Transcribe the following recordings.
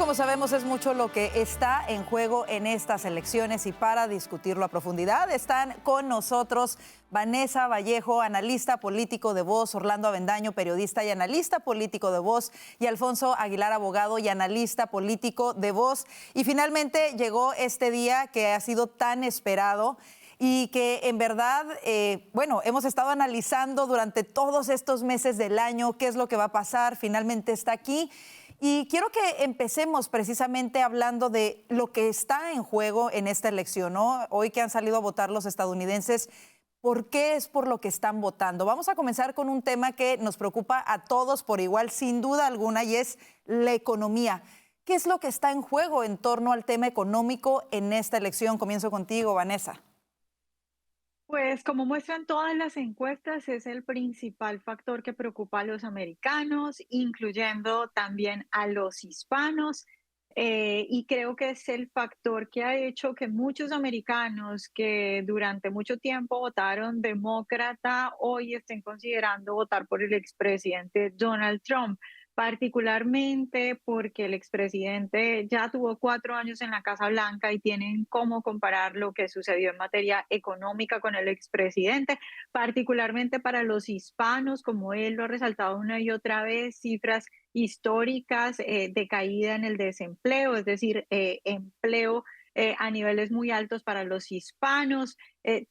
como sabemos, es mucho lo que está en juego en estas elecciones y para discutirlo a profundidad están con nosotros Vanessa Vallejo, analista político de Voz, Orlando Avendaño, periodista y analista político de Voz, y Alfonso Aguilar, abogado y analista político de Voz. Y finalmente llegó este día que ha sido tan esperado y que en verdad, hemos estado analizando durante todos estos meses del año qué es lo que va a pasar. Finalmente está aquí. Y quiero que empecemos precisamente hablando de lo que está en juego en esta elección, ¿no? Hoy que han salido a votar los estadounidenses, ¿por qué es por lo que están votando? Vamos a comenzar con un tema que nos preocupa a todos por igual, sin duda alguna, y es la economía. ¿Qué es lo que está en juego en torno al tema económico en esta elección? Comienzo contigo, Vanessa. Pues como muestran todas las encuestas, es el principal factor que preocupa a los americanos, incluyendo también a los hispanos. Y creo que es el factor que ha hecho que muchos americanos que durante mucho tiempo votaron demócrata hoy estén considerando votar por el expresidente Donald Trump, particularmente porque el expresidente ya tuvo 4 años en la Casa Blanca y tienen cómo comparar lo que sucedió en materia económica con el expresidente, particularmente para los hispanos, como él lo ha resaltado una y otra vez, cifras históricas de caída en el desempleo, es decir, empleo a niveles muy altos para los hispanos,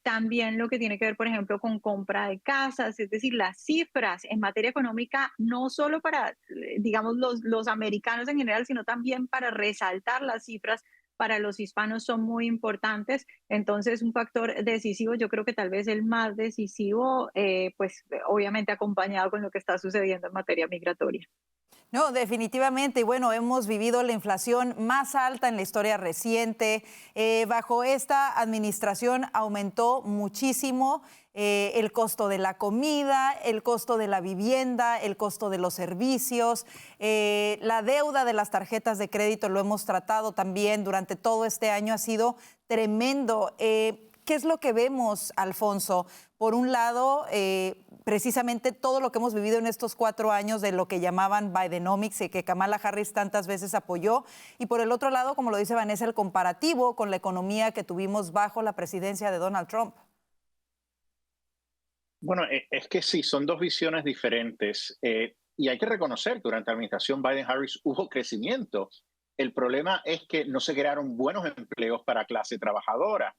también lo que tiene que ver, por ejemplo, con compra de casas, es decir, las cifras en materia económica, no solo para, digamos, los americanos en general, sino también para resaltar las cifras para los hispanos son muy importantes. Entonces, un factor decisivo, yo creo que tal vez el más decisivo, pues obviamente acompañado con lo que está sucediendo en materia migratoria. No, definitivamente. Y bueno, hemos vivido la inflación más alta en la historia reciente. Bajo esta administración aumentó muchísimo el costo de la comida, el costo de la vivienda, el costo de los servicios, la deuda de las tarjetas de crédito, lo hemos tratado también durante todo este año, ha sido tremendo. ¿Qué es lo que vemos, Alfonso? Por un lado, precisamente todo lo que hemos vivido en estos 4 años de lo que llamaban Bidenomics y que Kamala Harris tantas veces apoyó. Y por el otro lado, como lo dice Vanessa, el comparativo con la economía que tuvimos bajo la presidencia de Donald Trump. Bueno, es que sí, son dos visiones diferentes y hay que reconocer que durante la administración Biden-Harris hubo crecimiento. El problema es que no se crearon buenos empleos para clase trabajadora.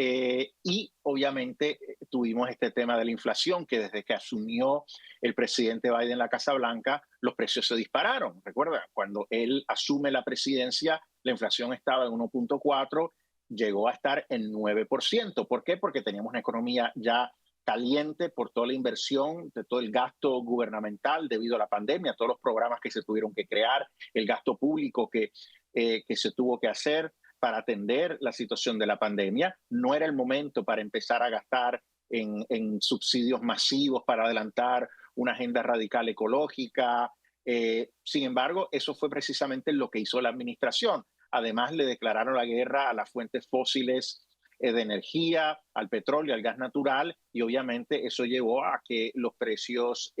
Y obviamente tuvimos este tema de la inflación, que desde que asumió el presidente Biden la Casa Blanca, los precios se dispararon. Recuerda, cuando él asume la presidencia, la inflación estaba en 1.4, llegó a estar en 9%. ¿Por qué? Porque teníamos una economía ya caliente por toda la inversión, de todo el gasto gubernamental debido a la pandemia, todos los programas que se tuvieron que crear, el gasto público que se tuvo que hacer para atender la situación de la pandemia. No era el momento para empezar a gastar en subsidios masivos para adelantar una agenda radical ecológica. Sin embargo, eso fue precisamente lo que hizo la administración. Además, le declararon la guerra a las fuentes fósiles de energía, al petróleo, al gas natural, y obviamente eso llevó a que los precios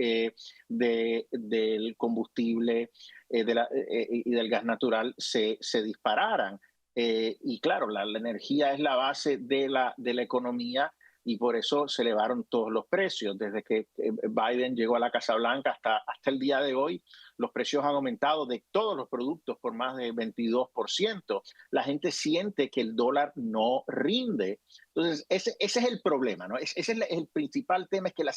del combustible y del gas natural se dispararan. Y claro, la energía es la base de la economía y por eso se elevaron todos los precios. Desde que Biden llegó a la Casa Blanca hasta el día de hoy, los precios han aumentado de todos los productos por más de 22%. La gente siente que el dólar no rinde. Entonces, ese es el problema, ¿no? Ese es el principal tema, es que la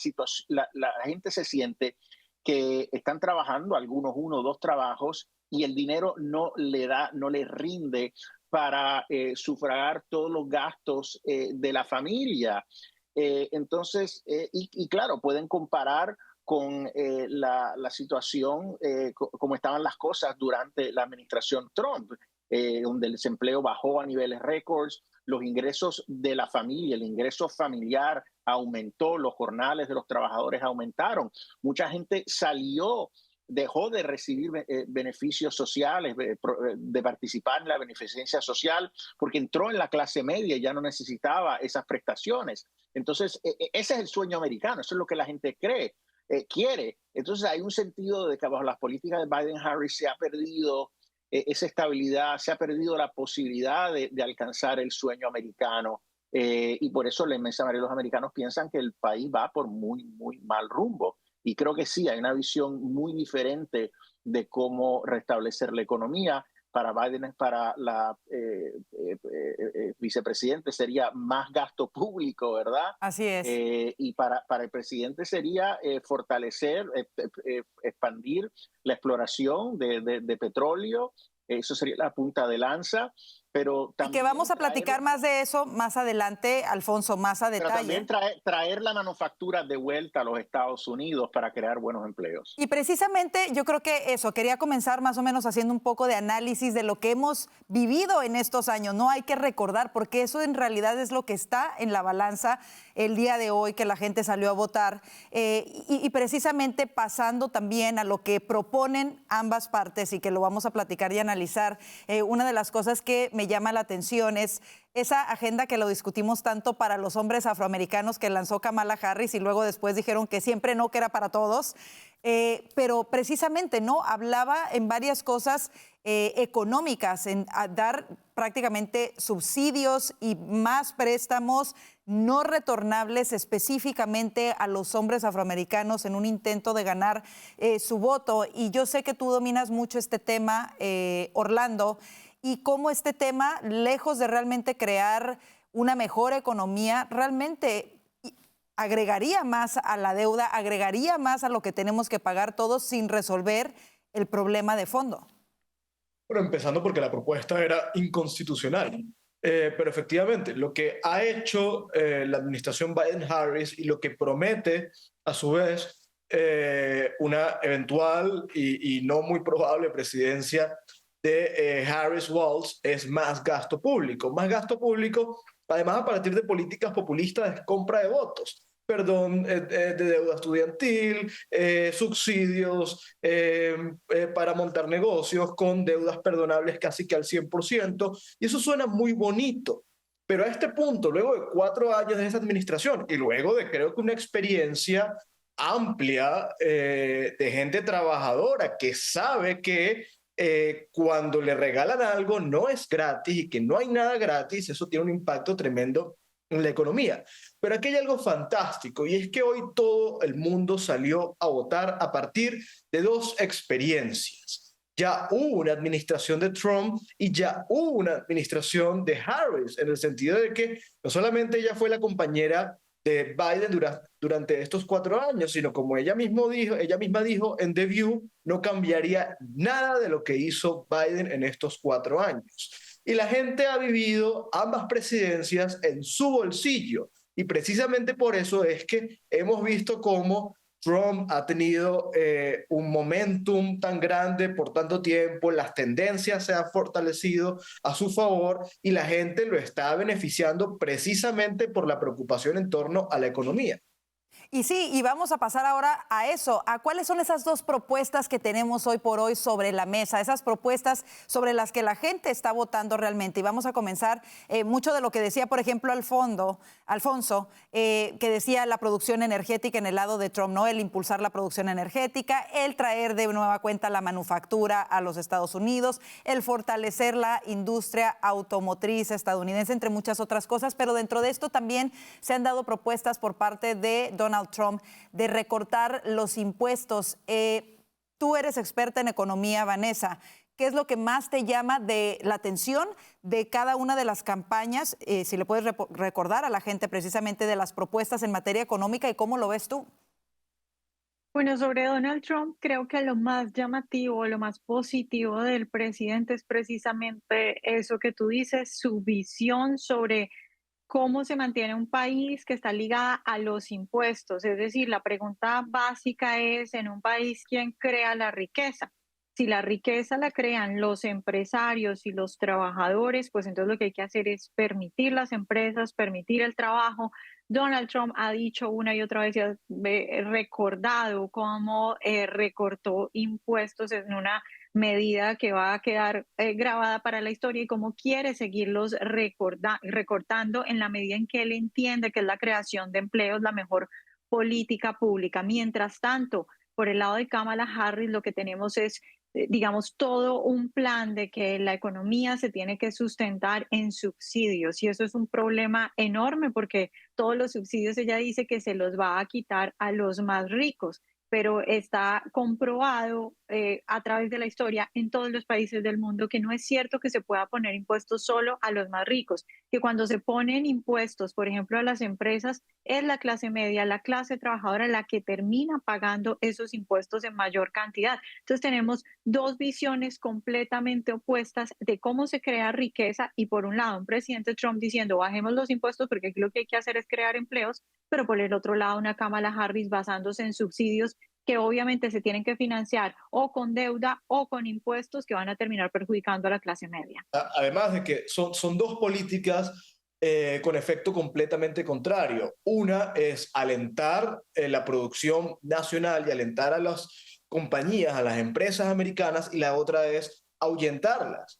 gente se siente que están trabajando algunos 1 o 2 trabajos y el dinero no le rinde para sufragar todos los gastos de la familia. Y claro, pueden comparar con la situación, como estaban las cosas durante la administración Trump, donde el desempleo bajó a niveles récords, los ingresos de la familia, el ingreso familiar aumentó, los jornales de los trabajadores aumentaron. Mucha gente dejó de recibir beneficios sociales, de participar en la beneficencia social, porque entró en la clase media y ya no necesitaba esas prestaciones. Entonces, ese es el sueño americano, eso es lo que la gente quiere. Entonces, hay un sentido de que bajo las políticas de Biden-Harris se ha perdido esa estabilidad, se ha perdido la posibilidad de alcanzar el sueño americano. Y por eso la inmensa mayoría de los americanos piensan que el país va por muy, muy mal rumbo. Y creo que sí, hay una visión muy diferente de cómo restablecer la economía. Para Biden, para la vicepresidente sería más gasto público, ¿verdad? Así es. Y para el presidente sería fortalecer, expandir la exploración de petróleo. Eso sería la punta de lanza. Pero y que vamos a platicar más de eso más adelante, Alfonso, más a detalle. Pero también traer la manufactura de vuelta a los Estados Unidos para crear buenos empleos. Y precisamente yo creo que eso, quería comenzar más o menos haciendo un poco de análisis de lo que hemos vivido en estos años. No hay que recordar, porque eso en realidad es lo que está en la balanza el día de hoy, que la gente salió a votar. Y precisamente pasando también a lo que proponen ambas partes y que lo vamos a platicar y analizar, una de las cosas que me llama la atención es esa agenda que lo discutimos tanto para los hombres afroamericanos que lanzó Kamala Harris y luego después dijeron que siempre no, que era para todos. Pero precisamente no hablaba en varias cosas económicas, en dar prácticamente subsidios y más préstamos no retornables específicamente a los hombres afroamericanos en un intento de ganar su voto. Y yo sé que tú dominas mucho este tema, Orlando, y cómo este tema, lejos de realmente crear una mejor economía, realmente agregaría más a la deuda, agregaría más a lo que tenemos que pagar todos sin resolver el problema de fondo. Bueno, empezando porque la propuesta era inconstitucional. Pero efectivamente, lo que ha hecho la administración Biden-Harris y lo que promete, a su vez, una eventual y no muy probable presidencia de Harris-Walz es más gasto público. Más gasto público, además a partir de políticas populistas de compra de votos. Perdón, de deuda estudiantil, subsidios para montar negocios con deudas perdonables casi que al 100%, y eso suena muy bonito. Pero a este punto, luego de 4 años de esa administración y luego de creo que una experiencia amplia de gente trabajadora que sabe que cuando le regalan algo no es gratis y que no hay nada gratis, eso tiene un impacto tremendo en la economía. Pero aquí hay algo fantástico y es que hoy todo el mundo salió a votar a partir de 2 experiencias. Ya hubo una administración de Trump y ya hubo una administración de Harris, en el sentido de que no solamente ella fue la compañera de Biden durante estos 4 años, sino como ella misma dijo en The View, no cambiaría nada de lo que hizo Biden en estos 4 años. Y la gente ha vivido ambas presidencias en su bolsillo. Y precisamente por eso es que hemos visto cómo Trump ha tenido un momentum tan grande por tanto tiempo, las tendencias se han fortalecido a su favor y la gente lo está beneficiando precisamente por la preocupación en torno a la economía. Y sí, y vamos a pasar ahora a eso, a cuáles son esas 2 propuestas que tenemos hoy por hoy sobre la mesa, esas propuestas sobre las que la gente está votando realmente. Y vamos a comenzar mucho de lo que decía, por ejemplo, Alfonso, que decía la producción energética en el lado de Trump, ¿no? El impulsar la producción energética, el traer de nueva cuenta la manufactura a los Estados Unidos, el fortalecer la industria automotriz estadounidense, entre muchas otras cosas. Pero dentro de esto también se han dado propuestas por parte de Donald Trump de recortar los impuestos. Tú eres experta en economía, Vanessa. ¿Qué es lo que más te llama de la atención de cada una de las campañas? Si le puedes recordar a la gente precisamente de las propuestas en materia económica y cómo lo ves tú. Bueno, sobre Donald Trump, creo que lo más llamativo, lo más positivo del presidente es precisamente eso que tú dices, su visión sobre cómo se mantiene un país que está ligada a los impuestos. Es decir, la pregunta básica es, en un país, ¿quién crea la riqueza? Si la riqueza la crean los empresarios y los trabajadores, pues entonces lo que hay que hacer es permitir las empresas, permitir el trabajo. Donald Trump ha dicho una y otra vez y ha recordado cómo recortó impuestos en una medida que va a quedar grabada para la historia y cómo quiere seguirlos recortando en la medida en que él entiende que es la creación de empleos la mejor política pública. Mientras tanto, por el lado de Kamala Harris, lo que tenemos es digamos, todo un plan de que la economía se tiene que sustentar en subsidios y eso es un problema enorme porque todos los subsidios ella dice que se los va a quitar a los más ricos, pero está comprobado a través de la historia en todos los países del mundo que no es cierto que se pueda poner impuestos solo a los más ricos, que cuando se ponen impuestos, por ejemplo, a las empresas, es la clase media, la clase trabajadora la que termina pagando esos impuestos en mayor cantidad. Entonces tenemos dos visiones completamente opuestas de cómo se crea riqueza y por un lado un presidente Trump diciendo bajemos los impuestos porque aquí lo que hay que hacer es crear empleos, pero por el otro lado una Kamala Harris basándose en subsidios que obviamente se tienen que financiar o con deuda o con impuestos que van a terminar perjudicando a la clase media. Además de que son dos políticas con efecto completamente contrario. Una es alentar la producción nacional y alentar a las compañías, a las empresas americanas, y la otra es ahuyentarlas.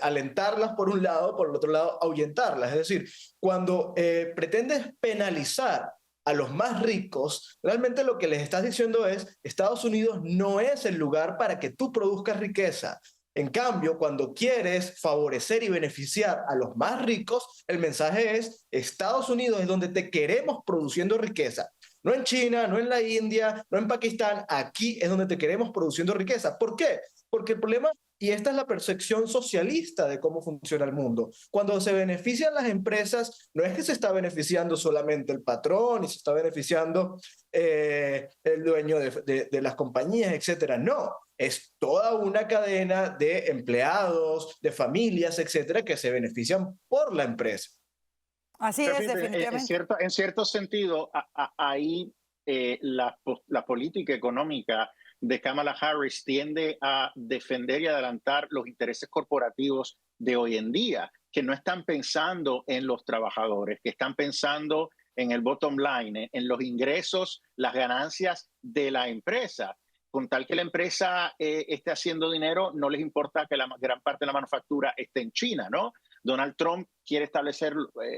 Alentarlas por un lado, por el otro lado ahuyentarlas. Es decir, cuando pretendes penalizar a los más ricos, realmente lo que les estás diciendo es, Estados Unidos no es el lugar para que tú produzcas riqueza. En cambio, cuando quieres favorecer y beneficiar a los más ricos, el mensaje es, Estados Unidos es donde te queremos produciendo riqueza. No en China, no en la India, no en Pakistán, aquí es donde te queremos produciendo riqueza. ¿Por qué? Porque el problema, y esta es la percepción socialista de cómo funciona el mundo, cuando se benefician las empresas, no es que se está beneficiando solamente el patrón y se está beneficiando el dueño de las compañías, etcétera. No, es toda una cadena de empleados, de familias, etcétera, que se benefician por la empresa. Así Pero es, fíjate, definitivamente. en cierto sentido, ahí la política económica de Kamala Harris tiende a defender y adelantar los intereses corporativos de hoy en día, que no están pensando en los trabajadores, que están pensando en el bottom line, en los ingresos, las ganancias de la empresa. Con tal que la empresa esté haciendo dinero, no les importa que la gran parte de la manufactura esté en China, ¿no? Donald Trump quiere establecer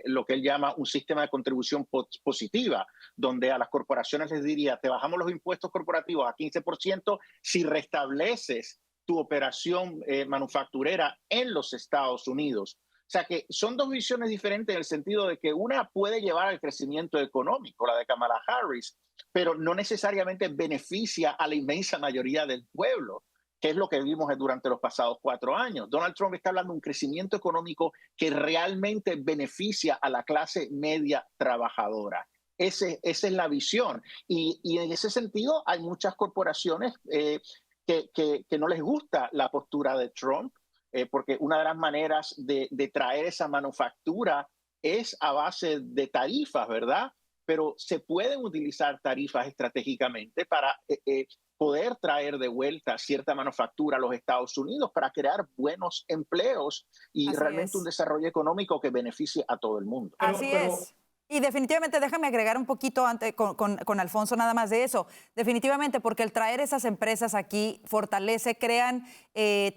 lo que él llama un sistema de contribución positiva, donde a las corporaciones les diría, te bajamos los impuestos corporativos a 15% si restableces tu operación manufacturera en los Estados Unidos. O sea que son dos visiones diferentes en el sentido de que una puede llevar al crecimiento económico, la de Kamala Harris, pero no necesariamente beneficia a la inmensa mayoría del pueblo, que es lo que vimos durante los pasados 4 años. Donald Trump está hablando de un crecimiento económico que realmente beneficia a la clase media trabajadora. Esa es la visión. Y en ese sentido hay muchas corporaciones que no les gusta la postura de Trump, porque una de las maneras de traer esa manufactura es a base de tarifas, ¿verdad? Pero se pueden utilizar tarifas estratégicamente para poder traer de vuelta cierta manufactura a los Estados Unidos para crear buenos empleos y realmente un desarrollo económico que beneficie a todo el mundo. Así es. Y definitivamente, déjame agregar un poquito con Alfonso nada más de eso. Definitivamente, porque el traer esas empresas aquí fortalece, crean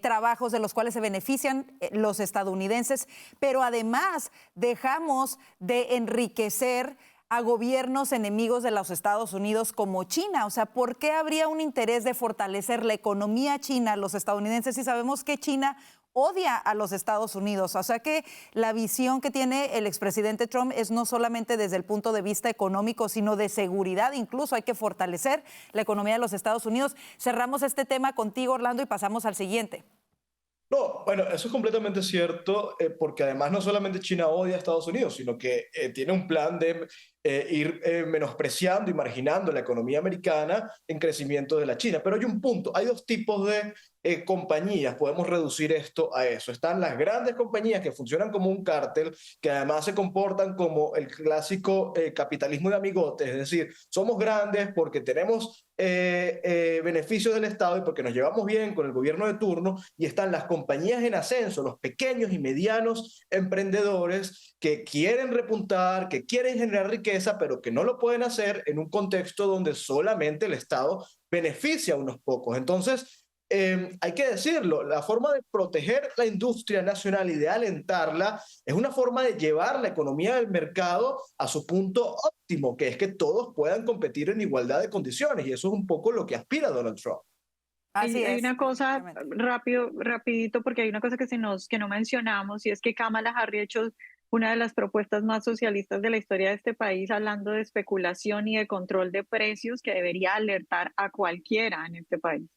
trabajos de los cuales se benefician los estadounidenses, pero además dejamos de enriquecer a gobiernos enemigos de los Estados Unidos como China. O sea, ¿por qué habría un interés de fortalecer la economía china, los estadounidenses, si sabemos que China odia a los Estados Unidos? O sea que la visión que tiene el expresidente Trump es no solamente desde el punto de vista económico, sino de seguridad. Incluso hay que fortalecer la economía de los Estados Unidos. Cerramos este tema contigo, Orlando, y pasamos al siguiente. No, bueno, eso es completamente cierto, porque además no solamente China odia a Estados Unidos, sino que tiene un plan de ir menospreciando y marginando la economía americana en crecimiento de la China. Pero hay un punto, hay dos tipos de compañías, podemos reducir esto a eso. Están las grandes compañías que funcionan como un cártel, que además se comportan como el clásico capitalismo de amigotes, es decir, somos grandes porque tenemos beneficios del Estado y porque nos llevamos bien con el gobierno de turno, y están las compañías en ascenso, los pequeños y medianos emprendedores que quieren repuntar, que quieren generar riqueza, pero que no lo pueden hacer en un contexto donde solamente el Estado beneficia a unos pocos. Entonces, hay que decirlo, la forma de proteger la industria nacional y de alentarla es una forma de llevar la economía del mercado a su punto óptimo, que es que todos puedan competir en igualdad de condiciones, y eso es un poco lo que aspira Donald Trump. Así Hay es, una cosa definitivamente. rapidito, porque hay una cosa que no mencionamos, y es que Kamala Harris ha hecho una de las propuestas más socialistas de la historia de este país, hablando de especulación y de control de precios, que debería alertar a cualquiera en este país.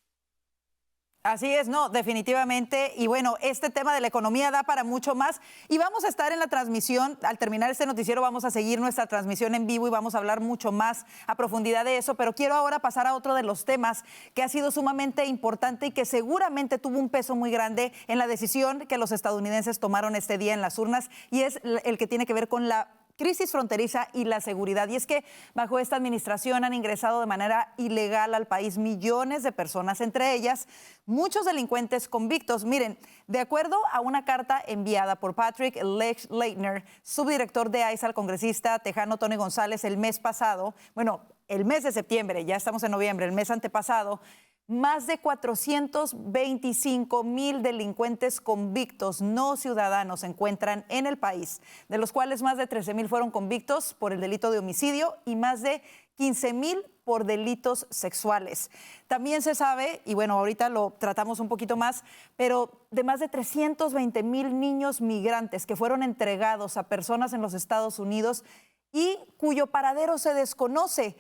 Así es, no, definitivamente. Y bueno, este tema de la economía da para mucho más. Y vamos a estar en la transmisión, al terminar este noticiero vamos a seguir nuestra transmisión en vivo y vamos a hablar mucho más a profundidad de eso. Pero quiero ahora pasar a otro de los temas que ha sido sumamente importante y que seguramente tuvo un peso muy grande en la decisión que los estadounidenses tomaron este día en las urnas, y es el que tiene que ver con la crisis fronteriza y la seguridad. Y es que bajo esta administración han ingresado de manera ilegal al país millones de personas, entre ellas muchos delincuentes convictos. Miren, de acuerdo a una carta enviada por Patrick Leitner, subdirector de ICE, al congresista tejano Tony González el mes pasado, bueno, el mes de septiembre, ya estamos en noviembre, el mes antepasado, más de 425,000 delincuentes convictos no ciudadanos se encuentran en el país, de los cuales más de 13,000 fueron convictos por el delito de homicidio y más de 15,000 por delitos sexuales. También se sabe, y bueno, ahorita lo tratamos un poquito más, pero de más de 320,000 niños migrantes que fueron entregados a personas en los Estados Unidos y cuyo paradero se desconoce.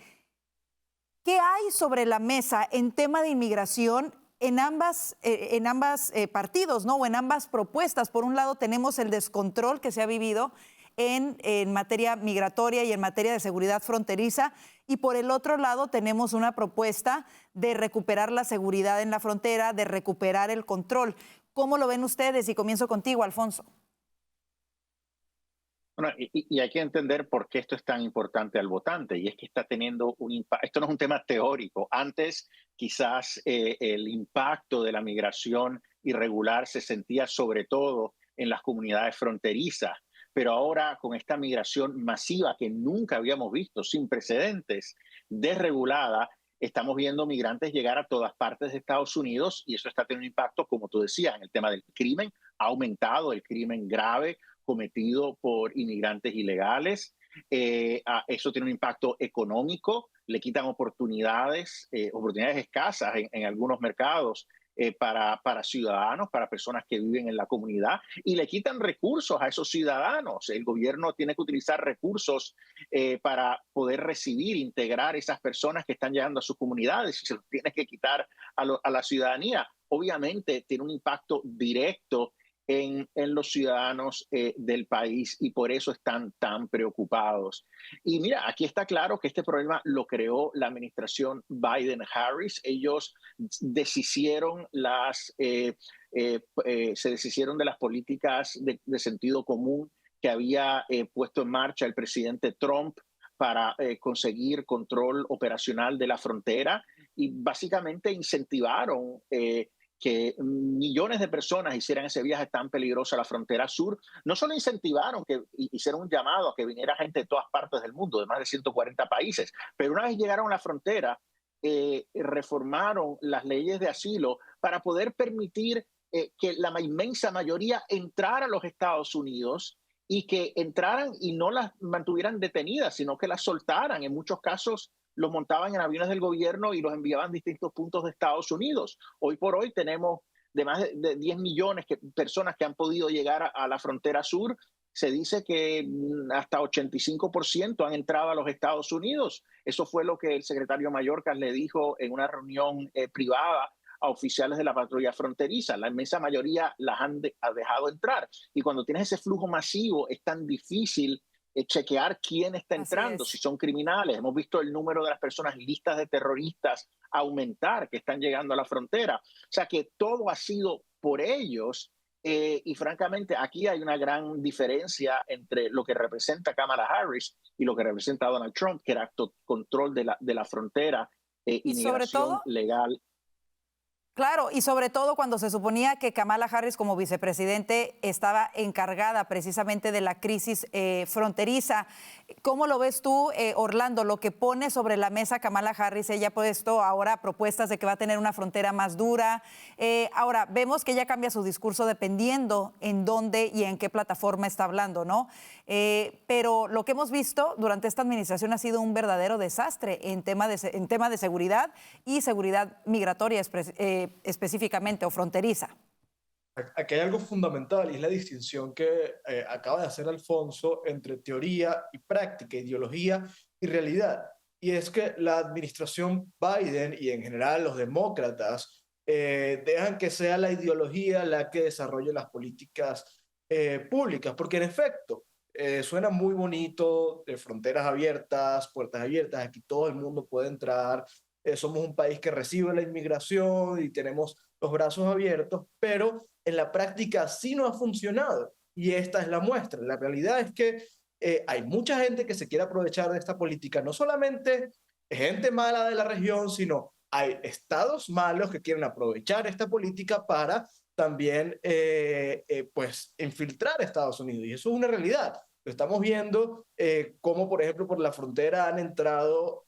¿Qué hay sobre la mesa en tema de inmigración en ambas partidos, ¿no? O en ambas propuestas? Por un lado tenemos el descontrol que se ha vivido en materia migratoria y en materia de seguridad fronteriza, y por el otro lado tenemos una propuesta de recuperar la seguridad en la frontera, de recuperar el control. ¿Cómo lo ven ustedes? Y comienzo contigo, Alfonso. Bueno, y hay que entender por qué esto es tan importante al votante, y es que está teniendo un impacto. Esto no es un tema teórico. Antes quizás el impacto de la migración irregular se sentía sobre todo en las comunidades fronterizas, pero ahora con esta migración masiva que nunca habíamos visto, sin precedentes, desregulada, estamos viendo migrantes llegar a todas partes de Estados Unidos, y eso está teniendo un impacto, como tú decías, en el tema del crimen. Ha aumentado el crimen grave cometido por inmigrantes ilegales. Eso tiene un impacto económico, le quitan oportunidades escasas en algunos mercados para ciudadanos, para personas que viven en la comunidad, y le quitan recursos a esos ciudadanos. El gobierno tiene que utilizar recursos para poder recibir, integrar esas personas que están llegando a sus comunidades, y se los tiene que quitar a la ciudadanía. Obviamente tiene un impacto directo en los ciudadanos del país, y por eso están tan preocupados. Y mira, aquí está claro que este problema lo creó la administración Biden-Harris. Ellos deshicieron se deshicieron de las políticas de sentido común que había puesto en marcha el presidente Trump para conseguir control operacional de la frontera, y básicamente incentivaron que millones de personas hicieran ese viaje tan peligroso a la frontera sur. No solo incentivaron, que hicieron un llamado a que viniera gente de todas partes del mundo, de más de 140 países, pero una vez llegaron a la frontera, reformaron las leyes de asilo para poder permitir que la inmensa mayoría entrara a los Estados Unidos, y que entraran y no las mantuvieran detenidas, sino que las soltaran. En muchos casos los montaban en aviones del gobierno y los enviaban a distintos puntos de Estados Unidos. Hoy por hoy tenemos de más de 10 millones de personas que han podido llegar a la frontera sur. Se dice que hasta 85% han entrado a los Estados Unidos. Eso fue lo que el secretario Mayorkas le dijo en una reunión privada a oficiales de la patrulla fronteriza. La inmensa mayoría las han dejado entrar. Y cuando tienes ese flujo masivo, es tan difícil chequear quién está entrando, si son criminales. Hemos visto el número de las personas listas de terroristas aumentar, que están llegando a la frontera. O sea que todo ha sido por ellos, y francamente aquí hay una gran diferencia entre lo que representa Kamala Harris y lo que representa Donald Trump, que era control de la frontera, inmigración legal. Claro, y sobre todo cuando se suponía que Kamala Harris como vicepresidente estaba encargada precisamente de la crisis fronteriza. ¿Cómo lo ves tú, Orlando? Lo que pone sobre la mesa Kamala Harris, ella ha puesto ahora propuestas de que va a tener una frontera más dura. Ahora, vemos que ella cambia su discurso dependiendo en dónde y en qué plataforma está hablando, ¿no? Pero lo que hemos visto durante esta administración ha sido un verdadero desastre en tema de seguridad y seguridad migratoria específicamente o fronteriza. Aquí hay algo fundamental y es la distinción que acaba de hacer Alfonso entre teoría y práctica, ideología y realidad. Y es que la administración Biden y en general los demócratas dejan que sea la ideología la que desarrolle las políticas públicas, porque en efecto suena muy bonito, fronteras abiertas, puertas abiertas, aquí todo el mundo puede entrar, somos un país que recibe la inmigración y tenemos los brazos abiertos, pero en la práctica sí no ha funcionado y esta es la muestra. La realidad es que hay mucha gente que se quiere aprovechar de esta política, no solamente gente mala de la región, sino hay estados malos que quieren aprovechar esta política para también pues infiltrar a Estados Unidos y eso es una realidad. Lo estamos viendo cómo por ejemplo por la frontera han entrado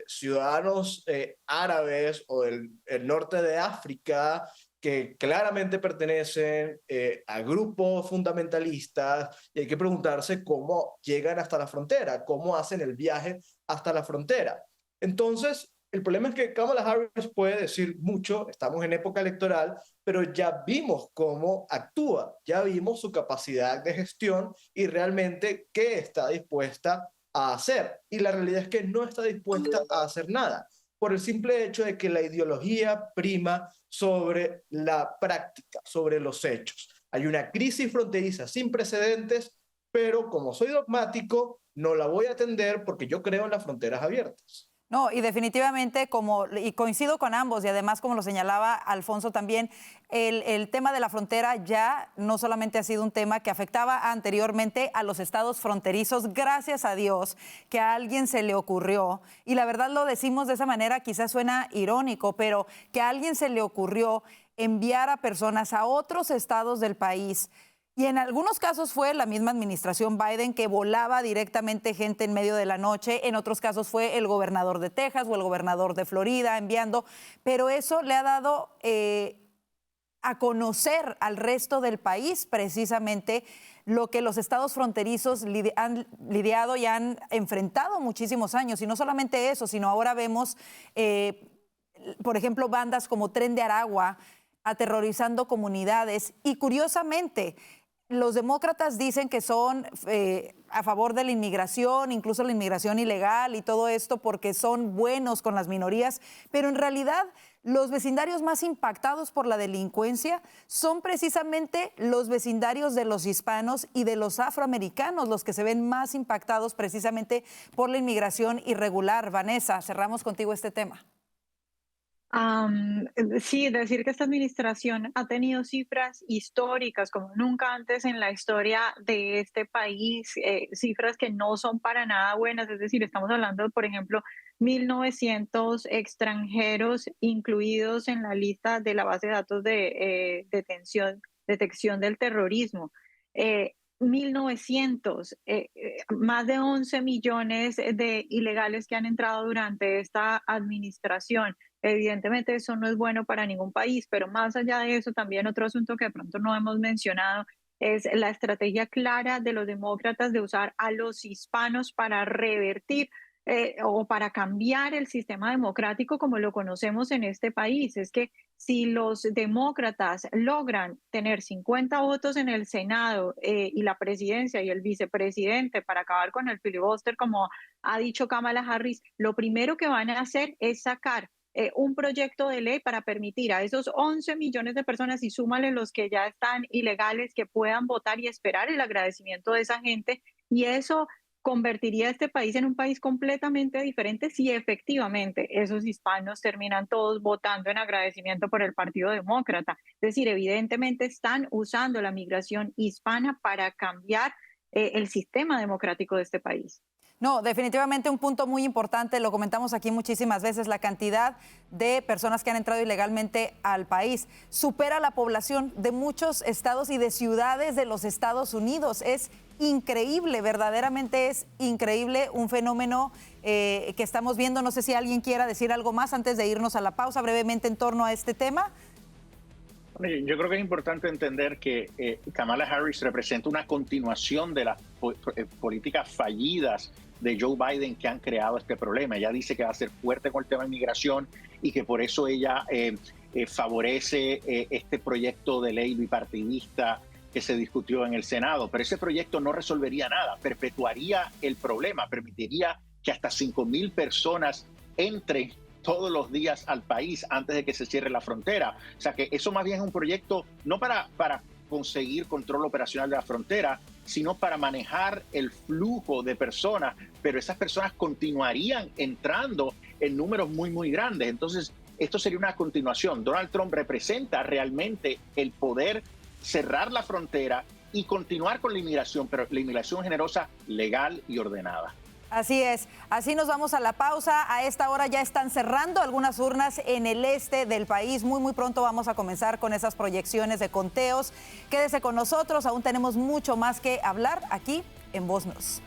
ciudadanos árabes o del el norte de África que claramente pertenecen a grupos fundamentalistas y hay que preguntarse cómo llegan hasta la frontera, cómo hacen el viaje hasta la frontera. Entonces, el problema es que Kamala Harris puede decir mucho, estamos en época electoral, pero ya vimos cómo actúa, ya vimos su capacidad de gestión y realmente qué está dispuesta a hacer. Y la realidad es que no está dispuesta a hacer nada, por el simple hecho de que la ideología prima sobre la práctica, sobre los hechos. Hay una crisis fronteriza sin precedentes, pero como soy dogmático, no la voy a atender porque yo creo en las fronteras abiertas. No, y definitivamente, y coincido con ambos, y además, como lo señalaba Alfonso también, el tema de la frontera ya no solamente ha sido un tema que afectaba anteriormente a los estados fronterizos, gracias a Dios que a alguien se le ocurrió, y la verdad lo decimos de esa manera, quizás suena irónico, pero que a alguien se le ocurrió enviar a personas a otros estados del país. Y en algunos casos fue la misma administración Biden que volaba directamente gente en medio de la noche, en otros casos fue el gobernador de Texas o el gobernador de Florida enviando, pero eso le ha dado a conocer al resto del país precisamente lo que los estados fronterizos han lidiado y han enfrentado muchísimos años. Y no solamente eso, sino ahora vemos, por ejemplo, bandas como Tren de Aragua aterrorizando comunidades y curiosamente los demócratas dicen que son a favor de la inmigración, incluso la inmigración ilegal y todo esto porque son buenos con las minorías, pero en realidad los vecindarios más impactados por la delincuencia son precisamente los vecindarios de los hispanos y de los afroamericanos, los que se ven más impactados precisamente por la inmigración irregular. Vanessa, cerramos contigo este tema. Sí, decir que esta administración ha tenido cifras históricas como nunca antes en la historia de este país, cifras que no son para nada buenas, es decir, estamos hablando, por ejemplo, 1.900 extranjeros incluidos en la lista de la base de datos de detección del terrorismo. 1.900, más de 11 millones de ilegales que han entrado durante esta administración. Evidentemente eso no es bueno para ningún país, pero más allá de eso, también otro asunto que de pronto no hemos mencionado es la estrategia clara de los demócratas de usar a los hispanos para revertir o para cambiar el sistema democrático como lo conocemos en este país. Es que si los demócratas logran tener 50 votos en el Senado y la presidencia y el vicepresidente para acabar con el filibuster, como ha dicho Kamala Harris, lo primero que van a hacer es sacar un proyecto de ley para permitir a esos 11 millones de personas y súmale los que ya están ilegales que puedan votar y esperar el agradecimiento de esa gente, y eso convertiría a este país en un país completamente diferente si efectivamente esos hispanos terminan todos votando en agradecimiento por el Partido Demócrata. Es decir, evidentemente están usando la migración hispana para cambiar el sistema democrático de este país. No, definitivamente un punto muy importante, lo comentamos aquí muchísimas veces, la cantidad de personas que han entrado ilegalmente al país supera la población de muchos estados y de ciudades de los Estados Unidos. Es increíble, verdaderamente es increíble, un fenómeno que estamos viendo. No sé si alguien quiera decir algo más antes de irnos a la pausa brevemente en torno a este tema. Yo creo que es importante entender que Kamala Harris representa una continuación de las políticas fallidas de Joe Biden que han creado este problema. Ella dice que va a ser fuerte con el tema de inmigración y que por eso ella favorece este proyecto de ley bipartidista que se discutió en el Senado. Pero ese proyecto no resolvería nada, perpetuaría el problema, permitiría que hasta 5,000 personas entren todos los días al país antes de que se cierre la frontera. O sea que eso más bien es un proyecto no para conseguir control operacional de la frontera, sino para manejar el flujo de personas, pero esas personas continuarían entrando en números muy, muy grandes. Entonces, esto sería una continuación. Donald Trump representa realmente el poder cerrar la frontera y continuar con la inmigración, pero la inmigración generosa, legal y ordenada. Así es, así nos vamos a la pausa. A esta hora ya están cerrando algunas urnas en el este del país. Muy pronto vamos a comenzar con esas proyecciones de conteos. Quédese con nosotros, aún tenemos mucho más que hablar aquí en Voz News.